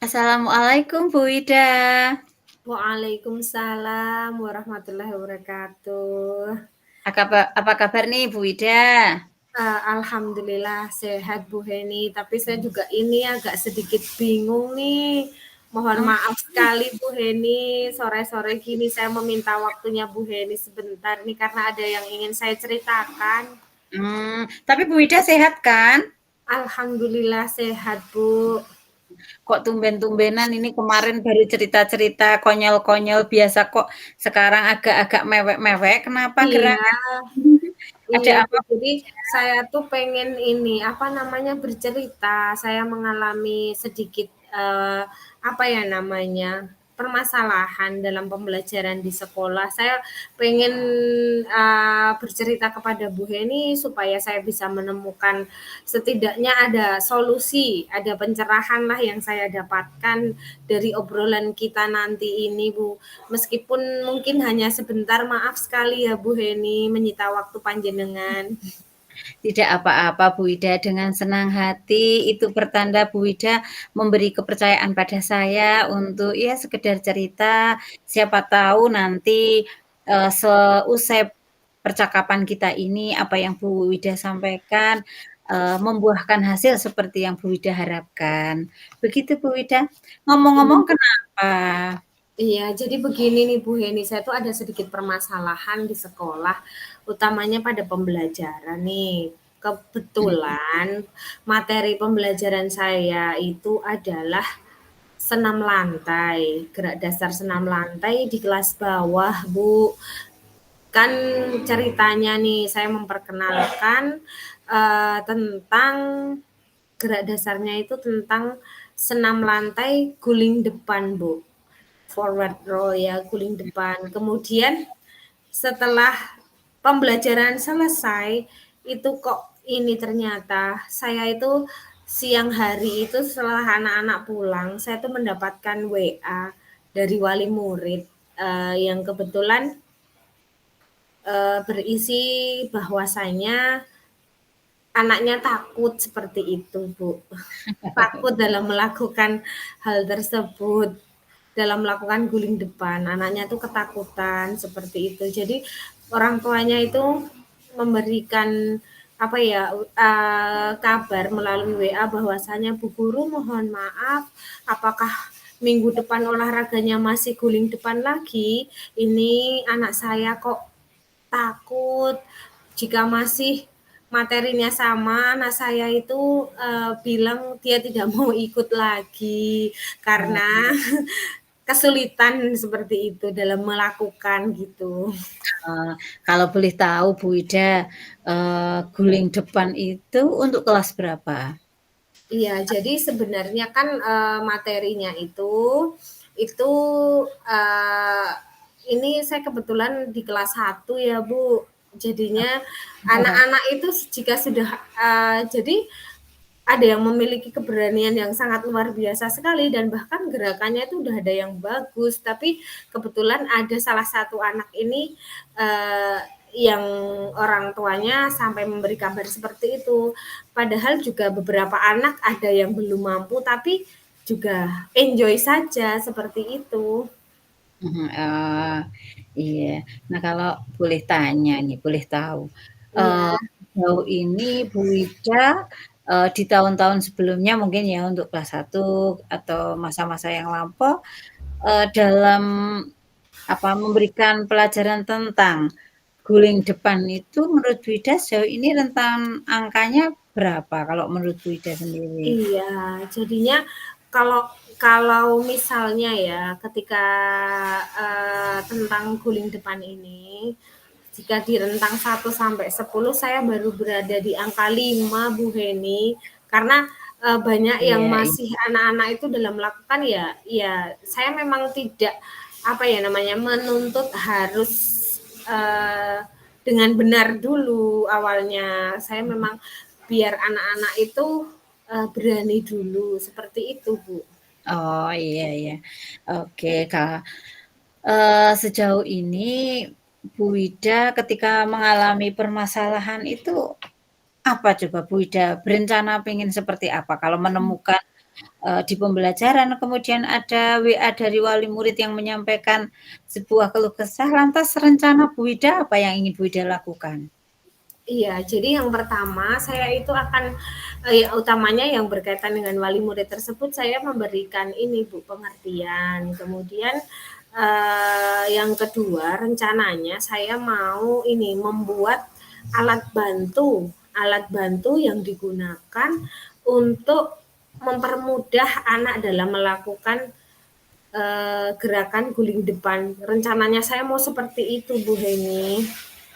Assalamualaikum Bu Ida. Waalaikumsalam warahmatullahi wabarakatuh. Apa kabar nih Bu Ida? Alhamdulillah sehat Bu Heni, tapi saya juga ini agak sedikit bingung nih. Mohon Oh, maaf sekali Bu Heni, sore-sore gini saya meminta waktunya Bu Heni sebentar nih karena ada yang ingin saya ceritakan. tapi Bu Ida sehat kan? Alhamdulillah sehat Bu. Kok tumben-tumbenan ini kemarin baru cerita-cerita konyol-konyol biasa kok sekarang agak-agak mewek-mewek. Kenapa Iya, gerangan? Ada iya Bu, apa? jadi saya tuh pengen ini, apa namanya, bercerita. Saya mengalami sedikit, apa ya namanya, permasalahan dalam pembelajaran di sekolah. Saya pengen, bercerita kepada Bu Heni supaya saya bisa menemukan setidaknya ada solusi, ada pencerahan lah yang saya dapatkan dari obrolan kita nanti ini, Bu. Meskipun mungkin hanya sebentar, maaf sekali ya Bu Heni menyita waktu panjenengan. Tidak apa-apa Bu Ida, dengan senang hati. Itu pertanda Bu Ida memberi kepercayaan pada saya untuk ya sekedar cerita. Siapa tahu nanti seusai percakapan kita ini apa yang Bu Ida sampaikan membuahkan hasil seperti yang Bu Ida harapkan. Begitu Bu Ida. Ngomong-ngomong kenapa? Iya, jadi begini nih Bu Heni, saya tuh ada sedikit permasalahan di sekolah, utamanya pada pembelajaran nih. Kebetulan materi pembelajaran saya itu adalah senam lantai, gerak dasar senam lantai di kelas bawah, Bu. Kan ceritanya nih, saya memperkenalkan tentang gerak dasarnya itu tentang senam lantai guling depan, Bu. Forward roll ya, guling depan. Kemudian setelah pembelajaran selesai, itu kok ini ternyata saya itu siang hari itu setelah anak-anak pulang, saya tuh mendapatkan WA dari wali murid yang kebetulan berisi bahwasanya anaknya takut seperti itu, Bu. Takut dalam melakukan hal tersebut, dalam melakukan guling depan. Anaknya tuh ketakutan seperti itu. Jadi orang tuanya itu memberikan apa ya kabar melalui WA bahwasanya Bu Guru mohon maaf, apakah minggu depan olahraganya masih guling depan lagi? Ini anak saya kok takut jika masih materinya sama, anak saya itu bilang dia tidak mau ikut lagi karena kesulitan seperti itu dalam melakukan gitu. Kalau boleh tahu Bu Ida, guling depan itu untuk kelas berapa? Iya, jadi sebenarnya kan materinya itu eh, ini saya kebetulan di kelas 1 ya Bu. Jadinya anak-anak itu jika sudah jadi ada yang memiliki keberanian yang sangat luar biasa sekali dan bahkan gerakannya itu udah ada yang bagus, tapi kebetulan ada salah satu anak ini yang orang tuanya sampai memberi kabar seperti itu. Padahal juga beberapa anak ada yang belum mampu tapi juga enjoy saja seperti itu. Mhm, iya. Nah, kalau boleh tanya nih, boleh tahu, Iya. sejauh ini Bu Ida, di tahun-tahun sebelumnya mungkin ya untuk kelas 1 atau masa-masa yang lampau, dalam memberikan pelajaran tentang guling depan itu menurut Bu Ida sejauh ini rentang angkanya berapa kalau menurut Bu Ida sendiri? Iya, jadinya kalau kalau misalnya ya ketika tentang guling depan ini, jika di rentang 1 sampai 10 saya baru berada di angka 5 Bu Heni, karena banyak yang Iya, masih anak-anak itu dalam melakukan ya, ya saya memang tidak apa ya namanya menuntut harus eh, dengan benar dulu awalnya. Saya memang biar anak-anak itu berani dulu seperti itu, Bu. oh, iya iya. Oke, Kak. Sejauh ini Bu Ida ketika mengalami permasalahan itu apa coba Bu Ida berencana pengen seperti apa kalau menemukan di pembelajaran, kemudian ada WA dari wali murid yang menyampaikan sebuah keluh kesah, lantas rencana Bu Ida apa yang ingin Bu Ida lakukan? Iya, jadi yang pertama saya itu akan utamanya yang berkaitan dengan wali murid tersebut saya memberikan ini Bu, pengertian. Kemudian yang kedua rencananya saya mau ini membuat alat bantu yang digunakan untuk mempermudah anak dalam melakukan gerakan guling depan. Rencananya saya mau seperti itu Bu Heni.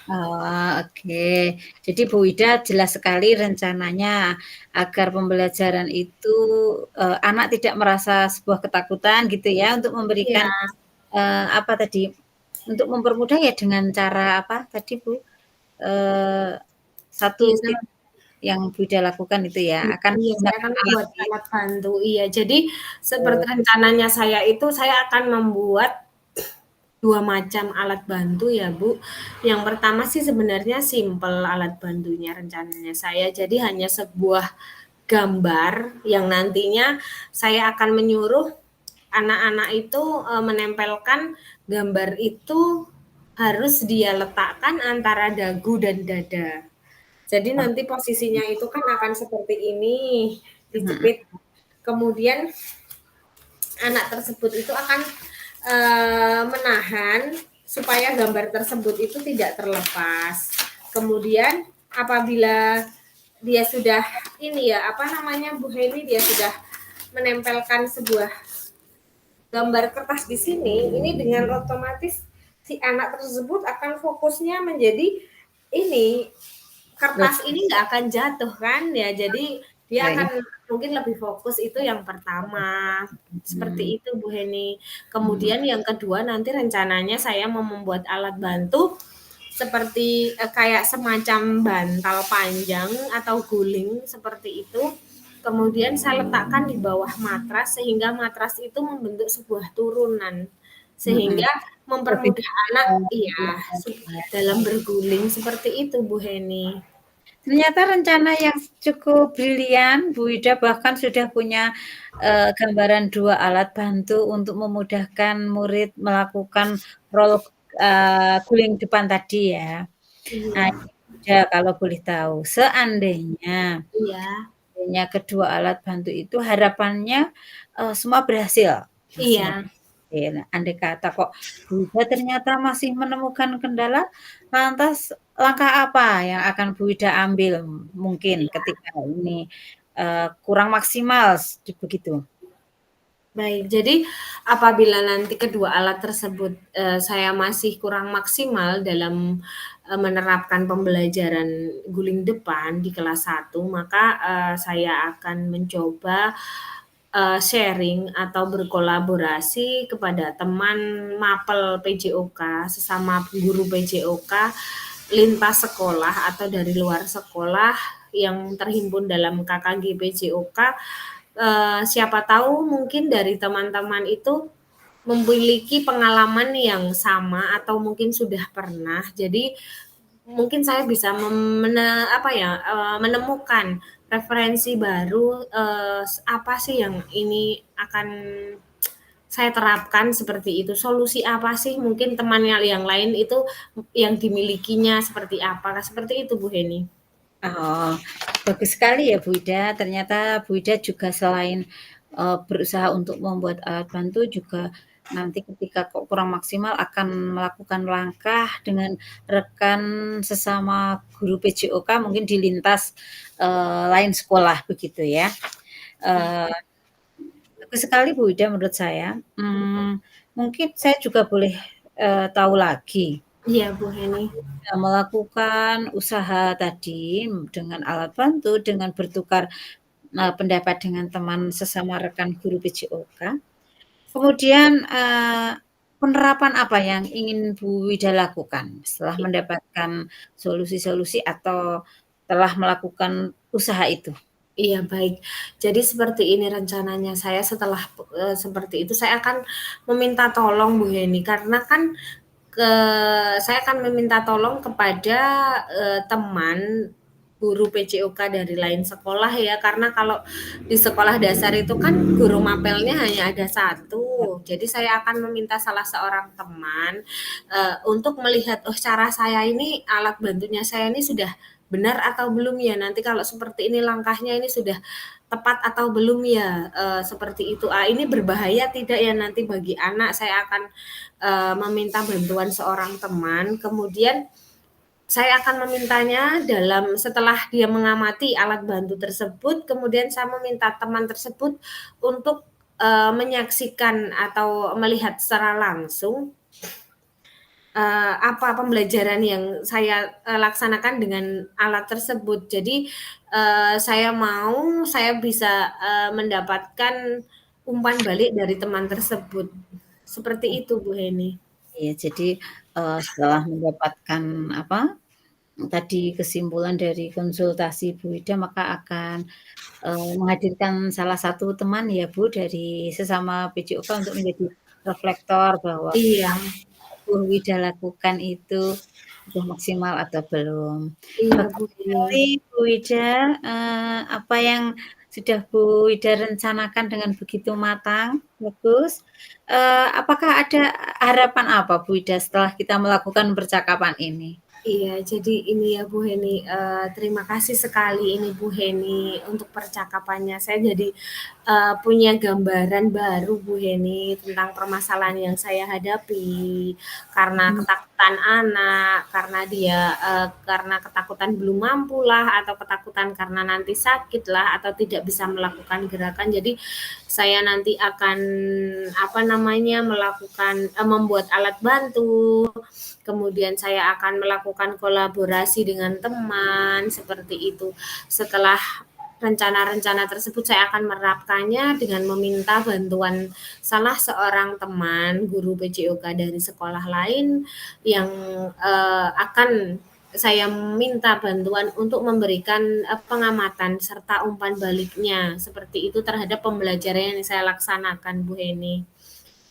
Oh, oke. Jadi Bu Ida jelas sekali rencananya agar pembelajaran itu anak tidak merasa sebuah ketakutan gitu ya untuk Iya, memberikan apa tadi untuk mempermudah ya dengan cara apa tadi Bu satu iya tip yang Bu Ida lakukan itu ya akan iya, saya menggunakan akan alat membuat ini. alat bantu. Iya, jadi seperti rencananya saya itu saya akan membuat 2 macam alat bantu ya, Bu. Yang pertama sih sebenarnya simpel alat bantunya rencananya saya. Jadi hanya sebuah gambar yang nantinya saya akan menyuruh anak-anak itu menempelkan gambar itu harus dia letakkan antara dagu dan dada. Jadi nanti posisinya itu kan akan seperti ini, dijepit. Kemudian anak tersebut itu akan menahan supaya gambar tersebut itu tidak terlepas. Kemudian apabila dia sudah ini ya apa namanya Bu Heni dia sudah menempelkan sebuah gambar kertas di sini, ini dengan otomatis si anak tersebut akan fokusnya menjadi ini kertas ini nggak akan jatuh kan ya jadi dia Ya, akan mungkin lebih fokus itu yang pertama hmm, seperti itu Bu Heni. Kemudian yang kedua nanti rencananya saya mau membuat alat bantu seperti kayak semacam bantal panjang atau guling seperti itu. Kemudian saya letakkan di bawah matras sehingga matras itu membentuk sebuah turunan hmm, sehingga lebih mempermudah anak iya dalam berguling seperti itu Bu Heni. ternyata rencana yang cukup brilian, Bu Ida bahkan sudah punya gambaran 2 alat bantu untuk memudahkan murid melakukan role guling depan tadi ya. Nah, Iya, Bu Ida kalau boleh tahu, iya, seandainya kedua alat bantu itu harapannya semua berhasil, semua iya. berhasil. Nah, andai kata kok Bu Ida ternyata masih menemukan kendala, lantas langkah apa yang akan Bu Ida ambil mungkin ketika ini kurang maksimal begitu? Baik, jadi apabila nanti kedua alat tersebut, saya masih kurang maksimal dalam, menerapkan pembelajaran guling depan di kelas 1, maka, saya akan mencoba, sharing atau berkolaborasi kepada teman mapel PJOK, sesama guru PJOK lintas sekolah atau dari luar sekolah yang terhimpun dalam KKG PJOK. Siapa tahu mungkin dari teman-teman itu memiliki pengalaman yang sama atau mungkin sudah pernah. Jadi mungkin saya bisa menemukan referensi baru apa sih yang ini akan saya terapkan seperti itu. Solusi apa sih mungkin temannya yang lain itu yang dimilikinya seperti apa? Seperti itu Bu Heni. Oh, bagus sekali ya Bu Ida. Ternyata Bu Ida juga selain berusaha untuk membuat alat bantu juga nanti ketika kok kurang maksimal akan melakukan langkah dengan rekan sesama guru PJOK mungkin di lintas lain sekolah begitu ya. Eee, bagus sekali Bu Ida menurut saya. Mungkin saya juga boleh tahu lagi. Iya Bu Heni. Ya, melakukan usaha tadi dengan alat bantu, dengan bertukar, pendapat dengan teman sesama rekan guru PJOK. Kemudian, penerapan apa yang ingin Bu Wida lakukan setelah mendapatkan solusi-solusi atau telah melakukan usaha itu? Iya baik. Jadi seperti ini rencananya saya setelah, seperti itu saya akan meminta tolong Bu Heni karena kan saya akan meminta tolong kepada, teman guru PJOK dari lain sekolah ya, karena kalau di sekolah dasar itu kan guru mapelnya hanya ada satu. Jadi saya akan meminta salah seorang teman untuk melihat, oh cara saya ini, alat bantunya saya ini sudah benar atau belum ya. Nanti kalau seperti ini langkahnya ini sudah tepat atau belum ya, seperti itu. Ah, ini berbahaya tidak ya nanti bagi anak. Saya akan meminta bantuan seorang teman. Kemudian saya akan memintanya setelah dia mengamati alat bantu tersebut, kemudian saya meminta teman tersebut untuk menyaksikan atau melihat secara langsung apa pembelajaran yang saya laksanakan dengan alat tersebut. Jadi saya bisa mendapatkan umpan balik dari teman tersebut. Seperti itu, Bu Heni. Iya, jadi, setelah mendapatkan apa, tadi kesimpulan dari konsultasi Bu Ida, maka akan, menghadirkan salah satu teman ya Bu, dari sesama PJOK untuk menjadi reflektor bahwa Iya, Bu Ida lakukan itu sudah maksimal atau belum. iya Bagus Bu sekali Heni. Bu Ida, apa yang sudah Bu Ida rencanakan dengan begitu matang, bagus. Apakah ada harapan apa Bu Ida setelah kita melakukan percakapan ini? Iya, jadi ini ya Bu Heni, terima kasih sekali ini Bu Heni untuk percakapannya. Saya jadi punya gambaran baru Bu Heni tentang permasalahan yang saya hadapi karena Mhm, ketakutan anak, karena ketakutan belum mampu lah, atau ketakutan karena nanti sakit lah, atau tidak bisa melakukan gerakan. Jadi saya nanti akan apa namanya membuat alat bantu, kemudian saya akan melakukan kolaborasi dengan teman seperti itu. Setelah rencana-rencana tersebut saya akan menerapkannya dengan meminta bantuan salah seorang teman guru PJOK dari sekolah lain yang akan saya minta bantuan untuk memberikan pengamatan serta umpan baliknya seperti itu terhadap pembelajaran yang saya laksanakan, Bu Heni.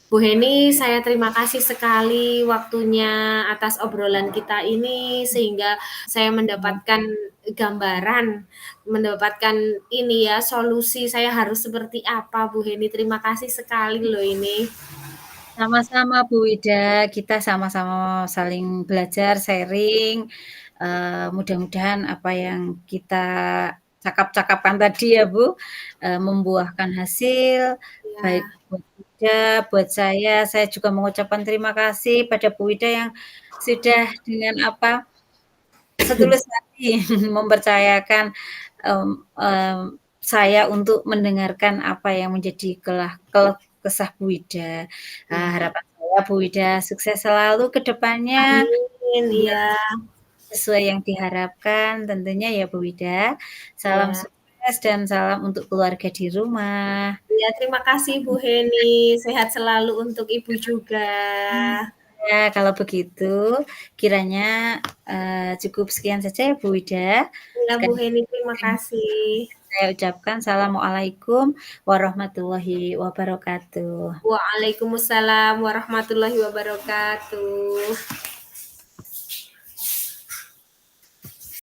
Bu Heni, saya terima kasih sekali waktunya atas obrolan kita ini sehingga saya mendapatkan gambaran, mendapatkan ini ya solusi saya harus seperti apa Bu Heni. Terima kasih sekali loh ini. sama-sama Bu Ida, kita sama-sama saling belajar, sharing, mudah-mudahan apa yang kita cakap-cakapkan tadi ya Bu, membuahkan hasil, baik Ya, buat Ida, buat saya juga mengucapkan terima kasih pada Bu Ida yang sudah dengan apa, setulus hati mempercayakan, mmm mmm, saya untuk mendengarkan apa yang menjadi keluh kesah Bu Ida. ya. Harapan saya Bu Ida sukses selalu ke depannya, Amin. biar Iya, sesuai yang diharapkan tentunya ya Bu Ida. Salam iya. sukses dan salam untuk keluarga di rumah. Iya, terima kasih Bu Heni. Sehat selalu untuk Ibu juga. Ya, kalau begitu kiranya, cukup sekian saja ya Bu Ida. Iya Bu Sekali Heni, terima terima kasih. saya ucapkan assalamualaikum warahmatullahi wabarakatuh. Waalaikumsalam warahmatullahi wabarakatuh.